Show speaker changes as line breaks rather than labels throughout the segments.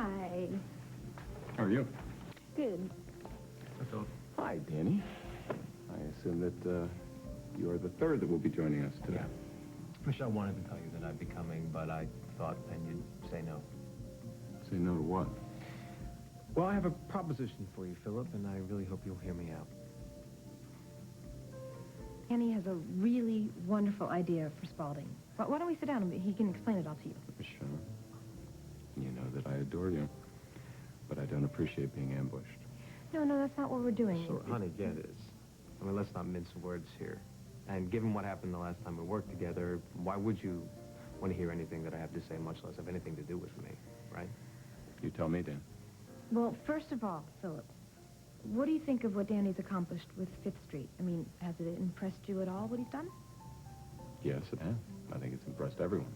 Hi.
How are you?
Good.
Hi, Danny. I assume that you are the third that will be joining us today.
Yeah. Michelle wanted to tell you that I'd be coming, but I thought then you'd say no.
Say no to what?
Well, I have a proposition for you, Philip, and I really hope you'll hear me out.
Annie has a really wonderful idea for Spaulding. Why don't we sit down and he can explain it all to you?
Michelle, you know that I adore you, but I don't appreciate being ambushed.
No, that's not what we're doing.
Sure, honey, get it. I mean, let's not mince words here. And given what happened the last time we worked together, why would you want to hear anything that I have to say, much less have anything to do with me, right?
You tell me, Dan.
Well, first of all, Philip, what do you think of what Danny's accomplished with 5th Street? I mean, has it impressed you at all, what he's done?
Yes, it has. I think it's impressed everyone.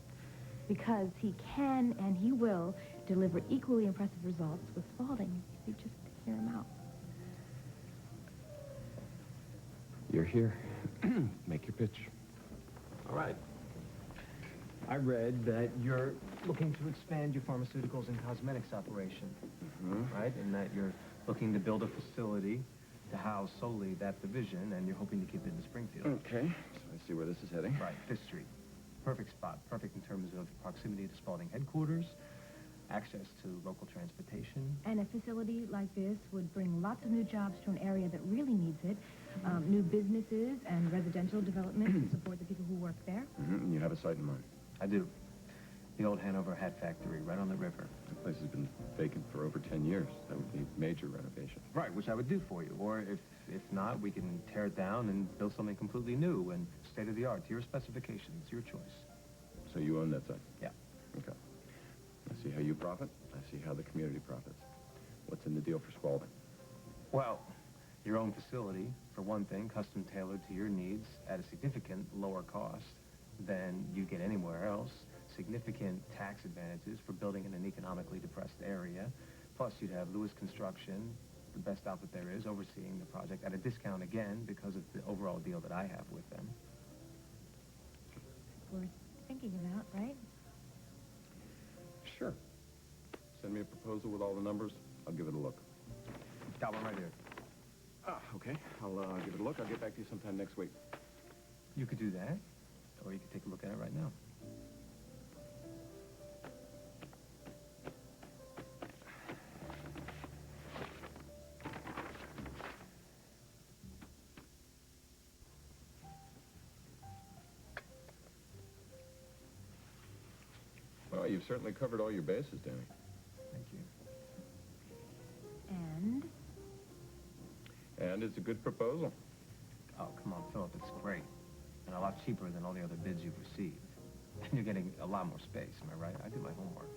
Because he can and he will deliver equally impressive results with Spaulding. You just hear him out.
You're here. Make your pitch.
All right. I read that you're looking to expand your pharmaceuticals and cosmetics operation, right? And that you're looking to build a facility to house solely that division, and you're hoping to keep it in Springfield.
Okay, so I see where this is heading.
Right, 5th Street. Perfect spot. Perfect in terms of proximity to Spaulding headquarters, access to local transportation.
And a facility like this would bring lots of new jobs to an area that really needs it. New businesses and residential development to support the people who work there.
And you have a site in mind.
I do. The old Hanover Hat Factory, right on the river.
The place has been vacant for over 10 years. That would be major renovation.
Right, which I would do for you. Or if not, we can tear it down and build something completely new and state-of-the-art to your specifications. It's your choice.
So you own that site?
Yeah.
Okay. I see how you profit. I see how the community profits. What's in the deal for Spaulding?
Well, your own facility, for one thing, custom tailored to your needs at a significant lower cost than you get anywhere else. Significant tax advantages for building in an economically depressed area. Plus, you'd have Lewis Construction, the best outfit there is, overseeing the project at a discount again because of the overall deal that I have with them.
Worth thinking about, right?
Sure. Send me a proposal with all the numbers. I'll give it a look.
Got one right here.
Okay. I'll give it a look. I'll get back to you sometime next week.
You could do that, or you could take a look at it right now.
Well, you've certainly covered all your bases, Danny.
Thank you.
And it's a good proposal.
Oh, come on, Philip, it's great. And a lot cheaper than all the other bids you've received. And you're getting a lot more space, am I right? I do my homework.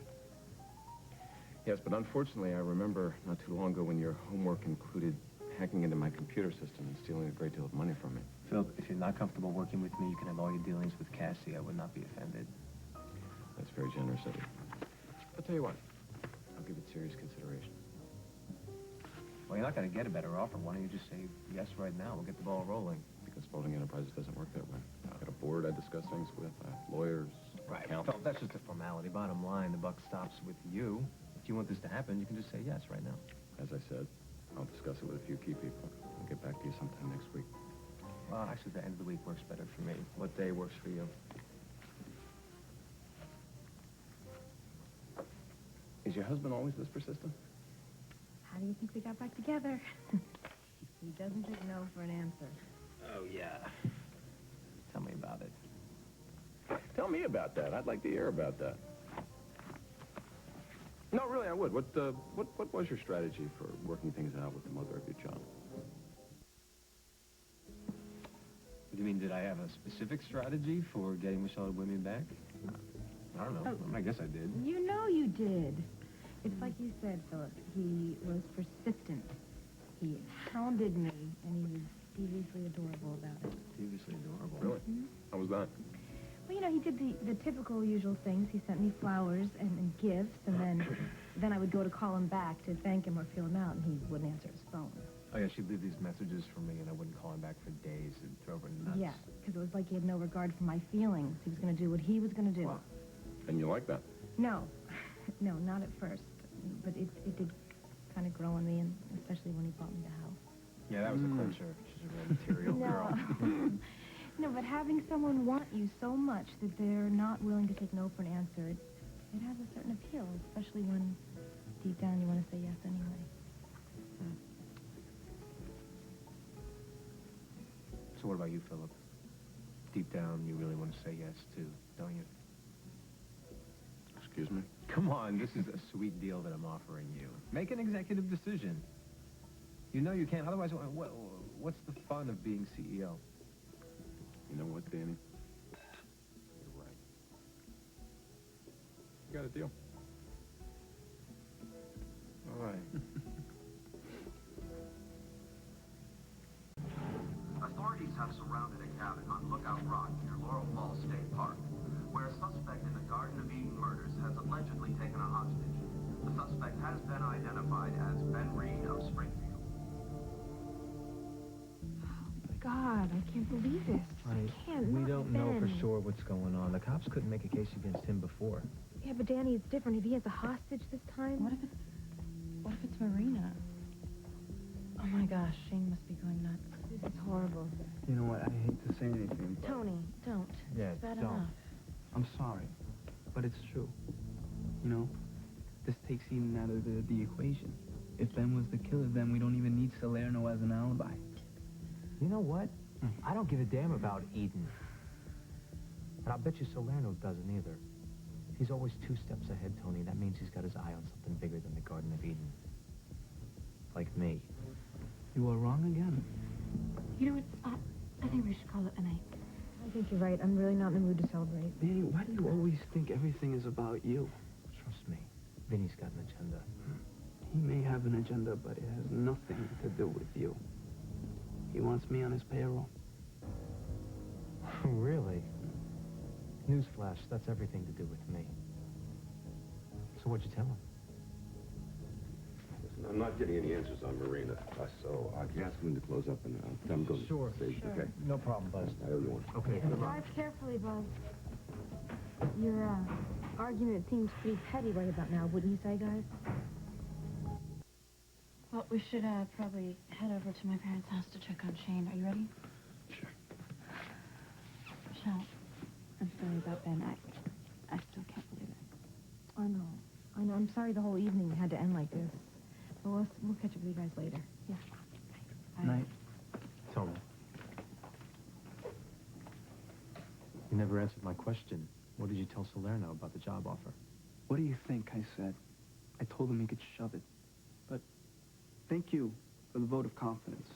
Yes, but unfortunately, I remember not too long ago when your homework included hacking into my computer system and stealing a great deal of money from me.
Philip, if you're not comfortable working with me, you can have all your dealings with Cassie. I would not be offended.
That's very generous of you. I'll tell you what. I'll give it serious consideration.
Well, you're not going to get a better offer. Why don't you just say yes right now? We'll get the ball rolling.
Because Spaulding Enterprises doesn't work that way. I've got a board I discuss things with, lawyers, accountants.
Philip, that's just a formality. Bottom line, the buck stops with you. If you want this to happen, you can just say yes right now.
As I said, I'll discuss it with a few key people. I'll get back to you sometime next week.
Well, actually, the end of the week works better for me. What day works for you?
Is your husband always this persistent?
How do you think we got back together? He doesn't take no for an answer.
Oh, yeah. Tell me about it.
Tell me about that. I'd like to hear about that. No, really, I would. What was your strategy for working things out with the mother of your child?
You mean, did I have a specific strategy for getting Michelle to win me back? I don't know. I guess I did.
You know you did. It's like you said, Philip. He was persistent. He hounded me, and he was deviously adorable about it.
Deviously adorable.
Really? How was that?
Well, you know, he did the typical usual things. He sent me flowers and gifts, and then I would go to call him back to thank him or feel him out, and he wouldn't answer his phone.
Oh, yeah, she'd leave these messages for me, and I wouldn't call him back for days. It'd throw her nuts.
Yeah, because it was like he had no regard for my feelings. He was going to do what he was going to do.
Wow. And you like that?
No. No, not at first. But it did kind of grow on me, and especially when he bought me the house.
Yeah, that was the clincher. She's a real material girl.
No, but having someone want you so much that they're not willing to take no for an answer, it has a certain appeal, especially when deep down you want to say yes anyway.
So what about you, Philip? Deep down, you really want to say yes, too, don't you?
Excuse me?
Come on, this is a sweet deal that I'm offering you. Make an executive decision. You know you can't, otherwise, what's the fun of being CEO?
You know what, Danny? You're right. You got a deal.
All right.
Authorities have surrounded a cabin on Lookout Rock near Laurel Falls State Park, where a suspect in the Garden of Eden murders has allegedly taken a hostage. The suspect has been identified as Ben Reed of Springfield.
God, I can't believe this.
Right.
I can't.
We
not
don't know for
Ben.
sure what's going on. The cops couldn't make a case against him before.
Yeah, but Danny, it's different. If he has a hostage this time...
What if it's Marina? Oh my gosh, Shane must be going nuts.
This is horrible.
You know what? I hate to say anything, but
Tony, don't.
Yeah,
It's bad
don't.
enough.
I'm sorry. But it's true. You know, this takes Eden out of the equation. If Ben was the killer, then we don't even need Salerno as an alibi.
You know what? I don't give a damn about Eden. But I'll bet you Salerno doesn't either. He's always 2 steps ahead, Tony. That means he's got his eye on something bigger than the Garden of Eden. Like me.
You are wrong again.
You know what? I think we should call it a night.
I think you're right. I'm really not in the mood to celebrate.
Danny, why do you always think everything is about you?
Trust me. Vinny's got an agenda.
He may have an agenda, but it has nothing to do with you. He wants me on his payroll.
Really? Newsflash, that's everything to do with me. So what'd you tell him?
Listen, I'm not getting any answers on Marina, so I can ask him to close up and I'm going
Sure.
to say, okay?
No problem, Buzz.
I owe you one.
Okay.
Drive carefully, Buzz. Your argument seems pretty petty right about now, wouldn't you say, guys?
Well, we should probably head over to my parents' house to check on Shane. Are you ready?
Sure.
Michelle, I'm sorry about Ben. I still can't believe it.
I know. I'm sorry the whole evening had to end like this. But we'll catch up with you guys later.
Yeah.
Night.
Tony. You never answered my question. What did you tell Salerno about the job offer?
What do you think I said? I told him he could shove it. But thank you for the vote of confidence.